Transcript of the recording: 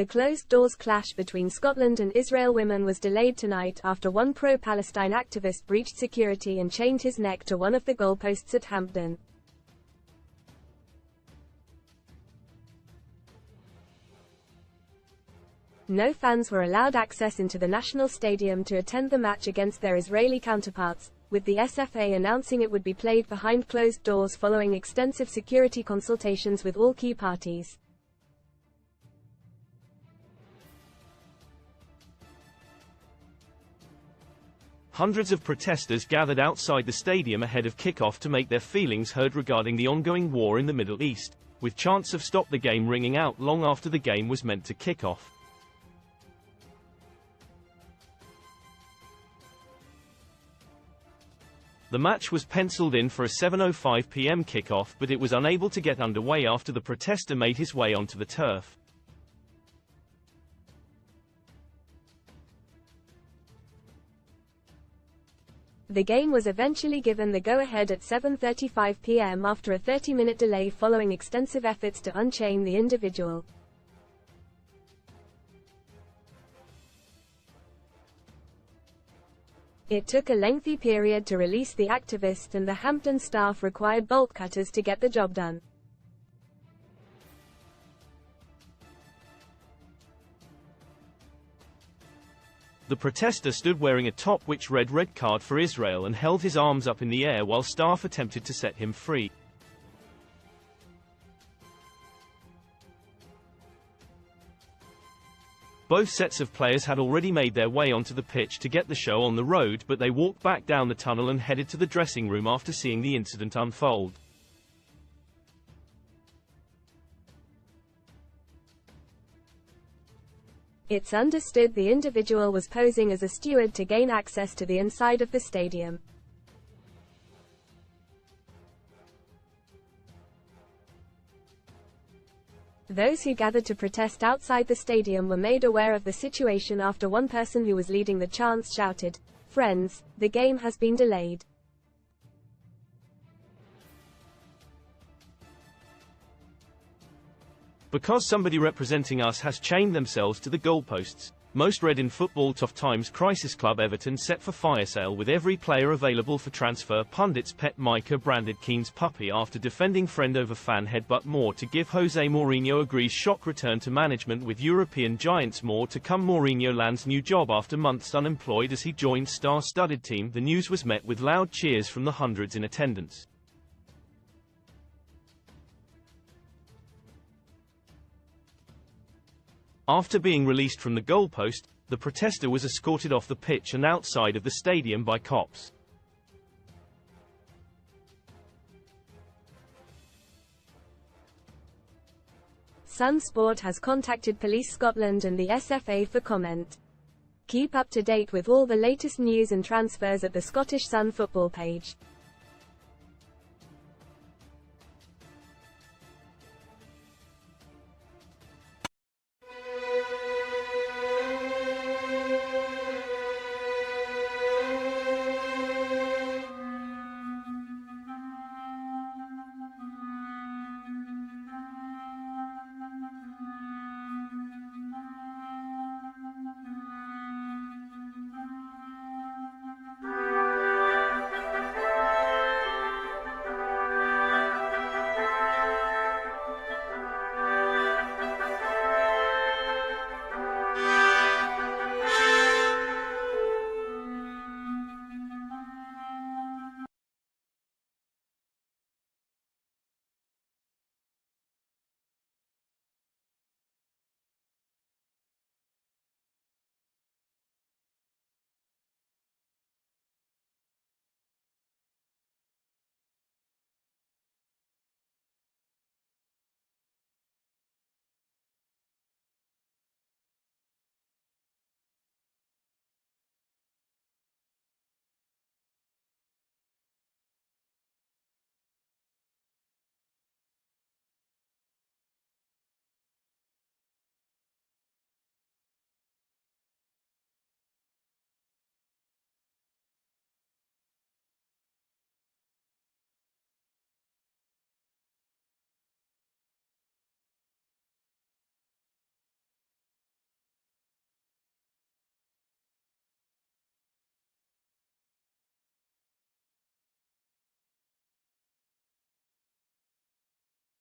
The closed-doors clash between Scotland and Israel women was delayed tonight after one pro-Palestine activist breached security and chained his neck to one of the goalposts at Hampden. No fans were allowed access into the national stadium to attend the match against their Israeli counterparts, with the SFA announcing it would be played behind closed doors following extensive security consultations with all key parties. Hundreds of protesters gathered outside the stadium ahead of kickoff to make their feelings heard regarding the ongoing war in the Middle East, with chants of "Stop the game" ringing out long after the game was meant to kick off. The match was penciled in for a 7:05 p.m. kickoff, but it was unable to get underway after the protester made his way onto the turf. The game was eventually given the go-ahead at 7:35 p.m. after a 30-minute delay following extensive efforts to unchain the individual. It took a lengthy period to release the activist, and the Hampden staff required bolt cutters to get the job done. The protester stood wearing a top which read "Red Card for Israel" and held his arms up in the air while staff attempted to set him free. Both sets of players had already made their way onto the pitch to get the show on the road, but they walked back down the tunnel and headed to the dressing room after seeing the incident unfold. It's understood the individual was posing as a steward to gain access to the inside of the stadium. Those who gathered to protest outside the stadium were made aware of the situation after one person who was leading the chants shouted, "Friends, the game has been delayed." Because somebody representing us has chained themselves to the goalposts. Most read in football. Tough times. Crisis Club Everton set for fire sale with every player available for transfer. Pundits pet Micah branded Keane's puppy after defending friend over fan headbutt. More to give. Jose Mourinho agrees shock return to management with European giants. More to come. Mourinho lands new job after months unemployed as he joined star-studded team. The news was met with loud cheers from the hundreds in attendance. After being released from the goalpost, the protester was escorted off the pitch and outside of the stadium by cops. Sun Sport has contacted Police Scotland and the SFA for comment. Keep up to date with all the latest news and transfers at the Scottish Sun football page.